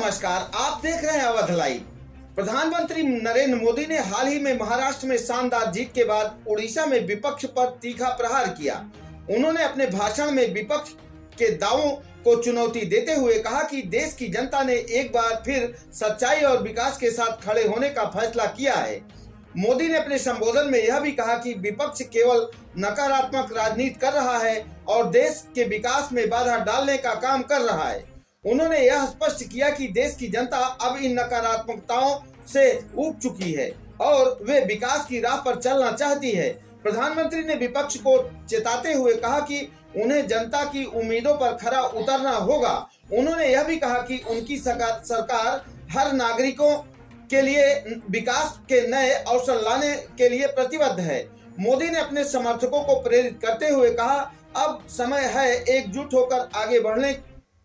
नमस्कार, आप देख रहे हैं अवध लाइव। प्रधानमंत्री नरेंद्र मोदी ने हाल ही में महाराष्ट्र में शानदार जीत के बाद उड़ीसा में विपक्ष पर तीखा प्रहार किया। उन्होंने अपने भाषण में विपक्ष के दावों को चुनौती देते हुए कहा कि देश की जनता ने एक बार फिर सच्चाई और विकास के साथ खड़े होने का फैसला किया है। मोदी ने अपने संबोधन में यह भी कहा कि विपक्ष केवल नकारात्मक राजनीति कर रहा है और देश के विकास में बाधा डालने का काम कर रहा है। उन्होंने यह स्पष्ट किया कि देश की जनता अब इन नकारात्मकताओं से ऊब चुकी है और वे विकास की राह पर चलना चाहती है। प्रधानमंत्री ने विपक्ष को चेताते हुए कहा कि उन्हें जनता की उम्मीदों पर खरा उतरना होगा। उन्होंने यह भी कहा कि उनकी सरकार हर नागरिकों के लिए विकास के नए अवसर लाने के लिए प्रतिबद्ध है। मोदी ने अपने समर्थकों को प्रेरित करते हुए कहा, अब समय है एकजुट होकर आगे बढ़ने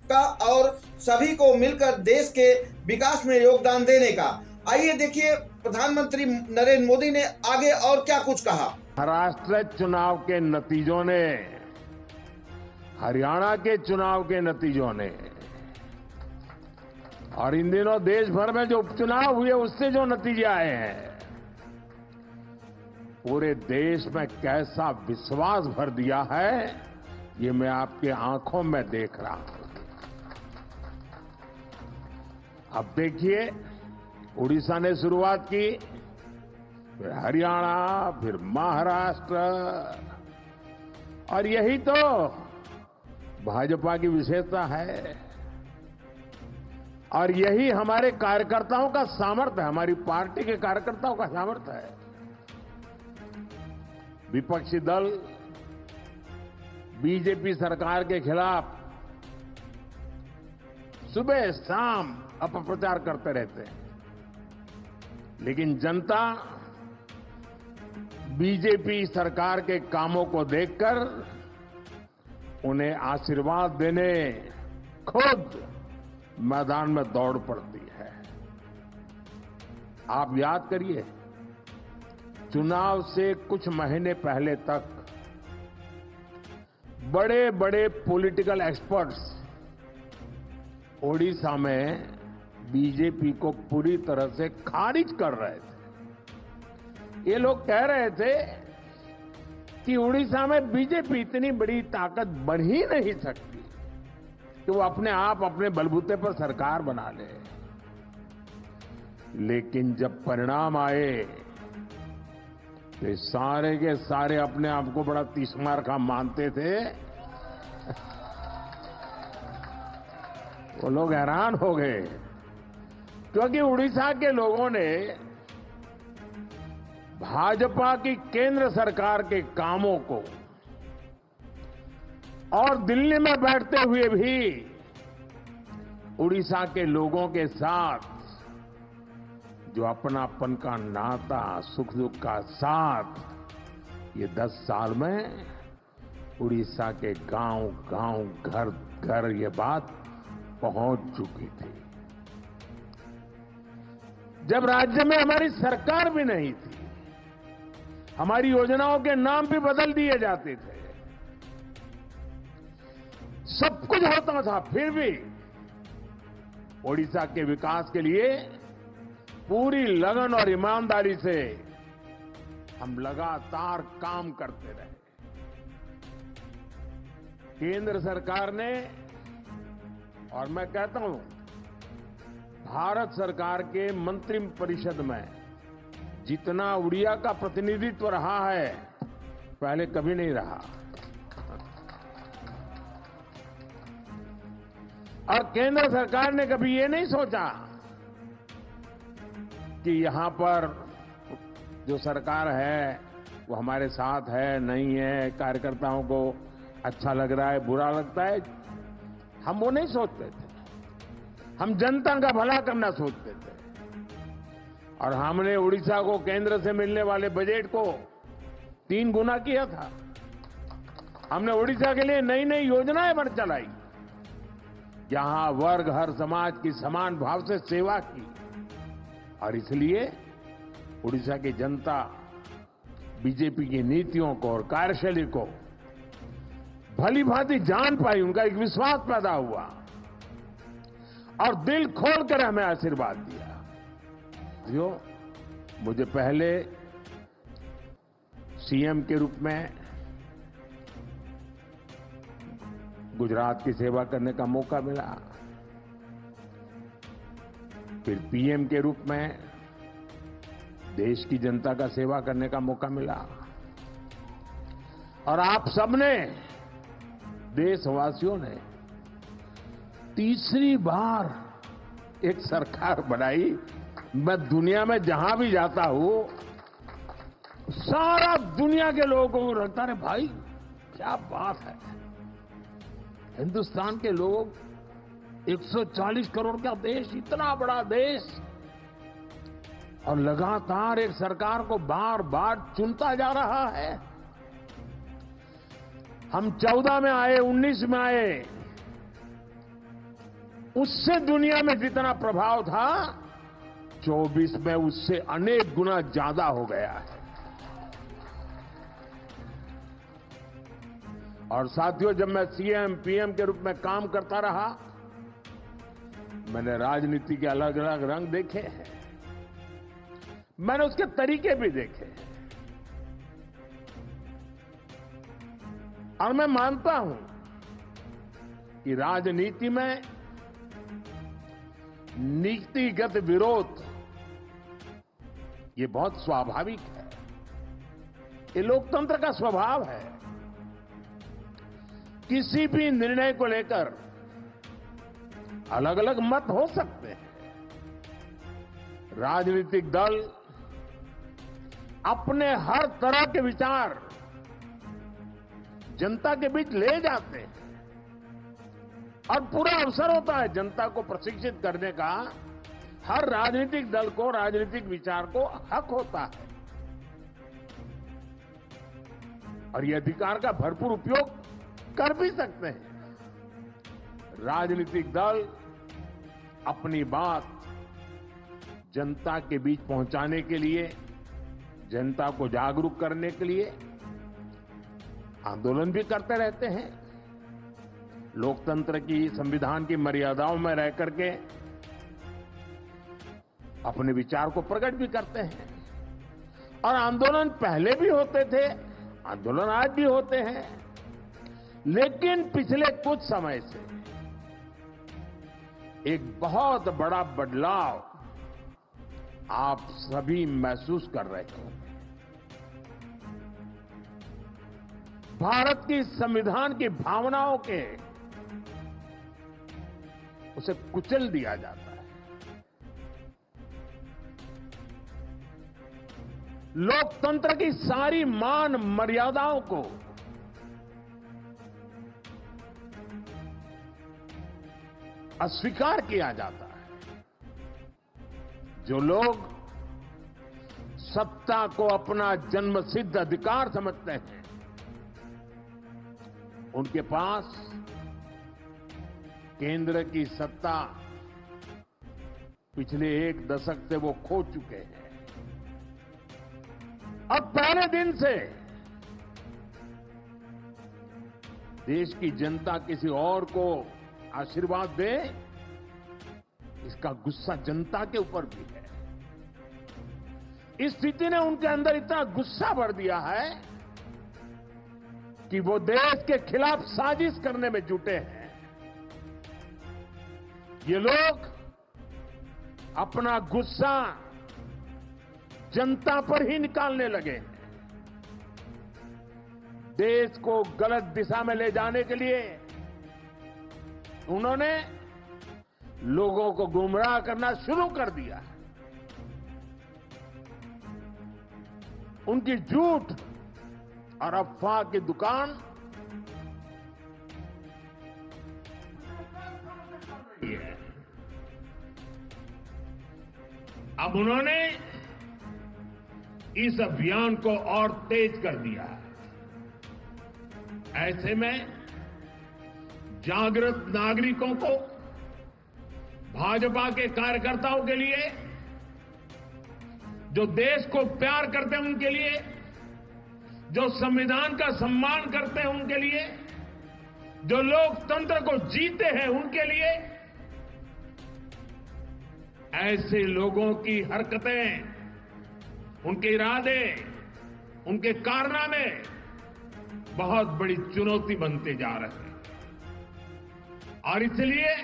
का और सभी को मिलकर देश के विकास में योगदान देने का। आइए देखिए प्रधानमंत्री नरेंद्र मोदी ने आगे और क्या कुछ कहा। महाराष्ट्र चुनाव के नतीजों ने, हरियाणा के चुनाव के नतीजों ने और इन दिनों देश भर में जो उपचुनाव हुए उससे जो नतीजे आए हैं, पूरे देश में कैसा विश्वास भर दिया है, ये मैं आपके आंखों में देख रहा हूं। अब देखिए, उड़ीसा ने शुरुआत की, फिर हरियाणा, फिर महाराष्ट्र, और यही तो भाजपा की विशेषता है और यही हमारे कार्यकर्ताओं का सामर्थ्य है, हमारी पार्टी के कार्यकर्ताओं का सामर्थ्य है। विपक्षी दल बीजेपी सरकार के खिलाफ सुबह शाम अपप्रचार करते रहते हैं, लेकिन जनता बीजेपी सरकार के कामों को देखकर उन्हें आशीर्वाद देने खुद मैदान में दौड़ पड़ती है। आप याद करिए, चुनाव से कुछ महीने पहले तक बड़े बड़े पॉलिटिकल एक्सपर्ट्स ओडिशा में बीजेपी को पूरी तरह से खारिज कर रहे थे। ये लोग कह रहे थे कि उड़ीसा में बीजेपी इतनी बड़ी ताकत बन ही नहीं सकती कि वो अपने आप अपने बलबूते पर सरकार बना ले। लेकिन जब परिणाम आए तो सारे के सारे अपने आप को बड़ा तीसमार का मानते थे। वो लोग हैरान हो गए, क्योंकि उड़ीसा के लोगों ने भाजपा की केंद्र सरकार के कामों को और दिल्ली में बैठते हुए भी उड़ीसा के लोगों के साथ जो अपनापन का नाता, सुख दुख का साथ, ये 10 साल में उड़ीसा के गांव गांव, घर घर ये बात पहुंच चुकी थी। जब राज्य में हमारी सरकार भी नहीं थी, हमारी योजनाओं के नाम भी बदल दिए जाते थे, सब कुछ होता था, फिर भी ओडिशा के विकास के लिए पूरी लगन और ईमानदारी से हम लगातार काम करते रहे। केंद्र सरकार ने, और मैं कहता हूं भारत सरकार के मंत्रिपरिषद में जितना उड़िया का प्रतिनिधित्व रहा है, पहले कभी नहीं रहा। और केंद्र सरकार ने कभी ये नहीं सोचा कि यहां पर जो सरकार है वो हमारे साथ है, नहीं है, कार्यकर्ताओं को अच्छा लग रहा है, बुरा लगता है। हम वो नहीं सोचते थे, हम जनता का भला करना सोचते थे। और हमने उड़ीसा को केंद्र से मिलने वाले बजट को 3 गुना किया था। हमने उड़ीसा के लिए नई नई योजनाएं बन चलाई, जहां वर्ग हर समाज की समान भाव से सेवा की। और इसलिए उड़ीसा की जनता बीजेपी की नीतियों को और कार्यशैली को भली भांति जान पाई, उनका एक विश्वास पैदा हुआ। और दिल खोलकर हमें आशीर्वाद दिया। जो मुझे पहले सीएम के रूप में गुजरात की सेवा करने का मौका मिला, फिर पीएम के रूप में देश की जनता का सेवा करने का मौका मिला, और आप सबने, देशवासियों ने तीसरी बार एक सरकार बनाई। मैं दुनिया में जहां भी जाता हूं, सारा दुनिया के लोगों को लगता है भाई क्या बात है, हिंदुस्तान के लोग 140 करोड़ का देश, इतना बड़ा देश, और लगातार एक सरकार को बार बार चुनता जा रहा है। हम 14 में आए, 19 में आए, उससे दुनिया में जितना प्रभाव था 24 में उससे अनेक गुना ज्यादा हो गया है। और साथियों, जब मैं सीएम पीएम के रूप में काम करता रहा, मैंने राजनीति के अलग अलग रंग देखे हैं, मैंने उसके तरीके भी देखे हैं, और मैं मानता हूं कि राजनीति में नीतिगत विरोध ये बहुत स्वाभाविक है, ये लोकतंत्र का स्वभाव है। किसी भी निर्णय को लेकर अलग अलग मत हो सकते हैं। राजनीतिक दल अपने हर तरह के विचार जनता के बीच ले जाते हैं, और पूरा अवसर होता है जनता को प्रशिक्षित करने का। हर राजनीतिक दल को, राजनीतिक विचार को हक होता है, और ये अधिकार का भरपूर उपयोग कर भी सकते हैं। राजनीतिक दल अपनी बात जनता के बीच पहुंचाने के लिए, जनता को जागरूक करने के लिए आंदोलन भी करते रहते हैं। लोकतंत्र की, संविधान की मर्यादाओं में रह करके अपने विचार को प्रकट भी करते हैं, और आंदोलन पहले भी होते थे, आंदोलन आज भी होते हैं। लेकिन पिछले कुछ समय से एक बहुत बड़ा बदलाव आप सभी महसूस कर रहे हो। भारत की संविधान की भावनाओं के उसे कुचल दिया जाता है। लोकतंत्र की सारी मान मर्यादाओं को अस्वीकार किया जाता है। जो लोग सत्ता को अपना जन्मसिद्ध अधिकार समझते हैं, उनके पास केंद्र की सत्ता पिछले 1 दशक से वो खो चुके हैं। अब पहले दिन से देश की जनता किसी और को आशीर्वाद दे, इसका गुस्सा जनता के ऊपर भी है। इस स्थिति ने उनके अंदर इतना गुस्सा भर दिया है कि वो देश के खिलाफ साजिश करने में जुटे हैं। ये लोग अपना गुस्सा जनता पर ही निकालने लगे हैं। देश को गलत दिशा में ले जाने के लिए उन्होंने लोगों को गुमराह करना शुरू कर दिया है। उनकी झूठ और अफवाह की दुकान अब उन्होंने इस अभियान को और तेज कर दिया है। ऐसे में जागृत नागरिकों को, भाजपा के कार्यकर्ताओं के लिए, जो देश को प्यार करते हैं उनके लिए, जो संविधान का सम्मान करते हैं उनके लिए, जो लोकतंत्र को जीते हैं उनके लिए ऐसे लोगों की हरकतें, उनके इरादे, उनके कारनामे बहुत बड़ी चुनौती बनते जा रहे हैं। और इसलिए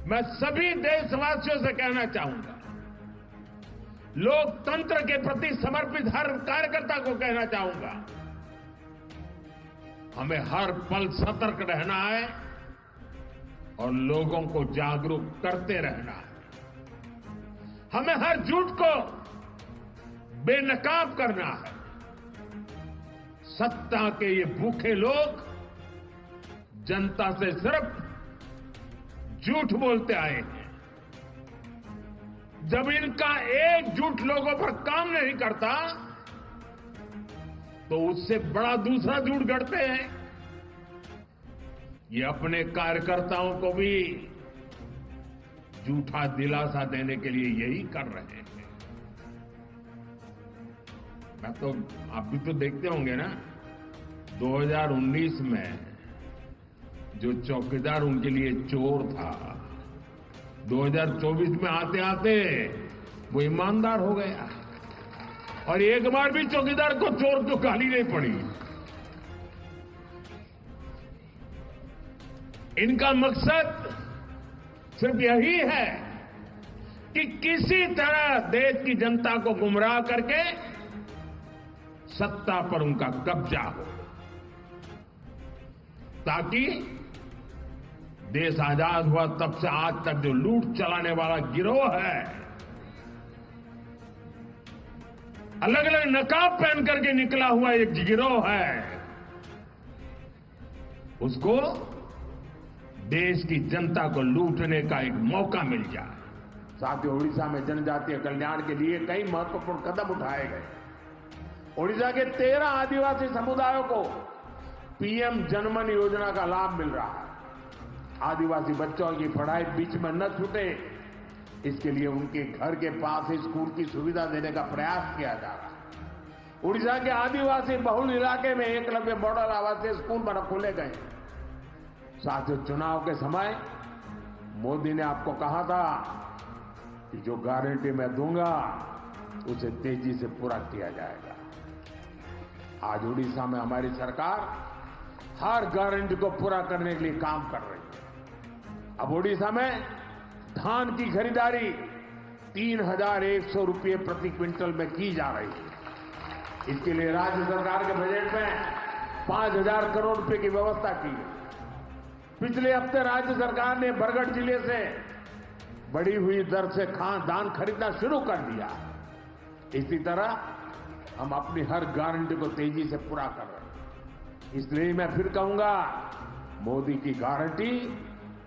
मैं सभी देशवासियों से कहना चाहूंगा, लोकतंत्र के प्रति समर्पित हर कार्यकर्ता को कहना चाहूंगा, हमें हर पल सतर्क रहना है और लोगों को जागरूक करते रहना है। हमें हर झूठ को बेनकाब करना है। सत्ता के ये भूखे लोग जनता से सिर्फ झूठ बोलते आए हैं। जब इनका एक झूठ लोगों पर काम नहीं करता तो उससे बड़ा दूसरा झूठ गढ़ते हैं। ये अपने कार्यकर्ताओं को भी झूठा दिलासा देने के लिए यही कर रहे हैं। मैं तो आप भी तो देखते होंगे ना, 2019 में जो चौकीदार उनके लिए चोर था, 2024 में आते आते वो ईमानदार हो गया और एक बार भी चौकीदार को चोर तो गाली नहीं पड़ी। इनका मकसद सिर्फ यही है कि किसी तरह देश की जनता को गुमराह करके सत्ता पर उनका कब्जा हो, ताकि देश आजाद हुआ तब से आज तक जो लूट चलाने वाला गिरोह है, अलग अलग नकाब पहन करके निकला हुआ एक गिरोह है, उसको देश की जनता को लूटने का एक मौका मिल जाए। साथ ही ओडिशा में जनजातीय कल्याण के लिए कई महत्वपूर्ण कदम उठाए गए। ओडिशा के 13 आदिवासी समुदायों को पीएम जनमन योजना का लाभ मिल रहा है। आदिवासी बच्चों की पढ़ाई बीच में न छूटे, इसके लिए उनके घर के पास ही स्कूल की सुविधा देने का प्रयास किया जा रहा है। ओडिशा के आदिवासी बहुल इलाके में एकलव्य मॉडल आवासीय स्कूल खोले गए। साथियों, चुनाव के समय मोदी ने आपको कहा था कि जो गारंटी मैं दूंगा उसे तेजी से पूरा किया जाएगा। आज ओडिशा में हमारी सरकार हर गारंटी को पूरा करने के लिए काम कर रही है। अब ओडिशा में धान की खरीदारी 3,100 रुपये प्रति क्विंटल में की जा रही है। इसके लिए राज्य सरकार के बजट में 5,000 करोड़ रुपए की व्यवस्था की है। पिछले हफ्ते राज्य सरकार ने बरगढ़ जिले से बढ़ी हुई दर से धान खरीदना शुरू कर दिया। इसी तरह हम अपनी हर गारंटी को तेजी से पूरा कर रहे हैं। इसलिए मैं फिर कहूंगा, मोदी की गारंटी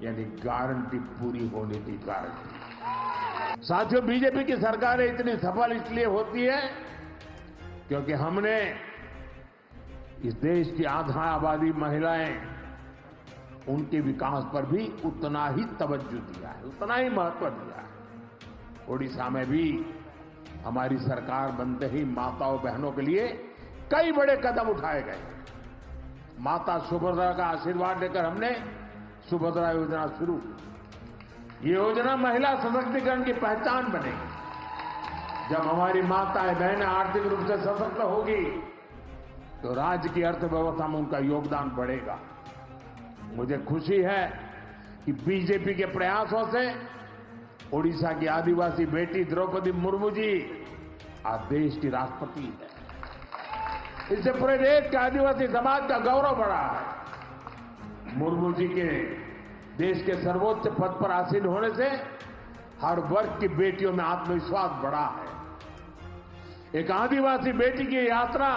यानी गारंटी पूरी होने की गारंटी। साथियों, बीजेपी की सरकारें इतनी सफल इसलिए होती है क्योंकि हमने इस देश की आधा आबादी महिलाएं, उनके विकास पर भी उतना ही तवज्जो दिया है, उतना ही महत्व दिया है। ओडिशा में भी हमारी सरकार बनते ही माताओं बहनों के लिए कई बड़े कदम उठाए गए। माता सुभद्रा का आशीर्वाद लेकर हमने सुभद्रा योजना शुरू की। ये योजना महिला सशक्तिकरण की पहचान बनेगी। जब हमारी माताएं बहनें आर्थिक रूप से सशक्त होगी तो राज्य की अर्थव्यवस्था में उनका योगदान बढ़ेगा। मुझे खुशी है कि बीजेपी के प्रयासों से ओडिशा की आदिवासी बेटी द्रौपदी मुर्मू जी आज देश की राष्ट्रपति है। इससे पूरे देश के आदिवासी समाज का गौरव बढ़ा है। मुर्मू जी के देश के सर्वोच्च पद पर आसीन होने से हर वर्ग की बेटियों में आत्मविश्वास बढ़ा है। एक आदिवासी बेटी की यात्रा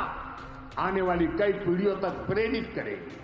आने वाली कई पीढ़ियों तक प्रेरित करेगी।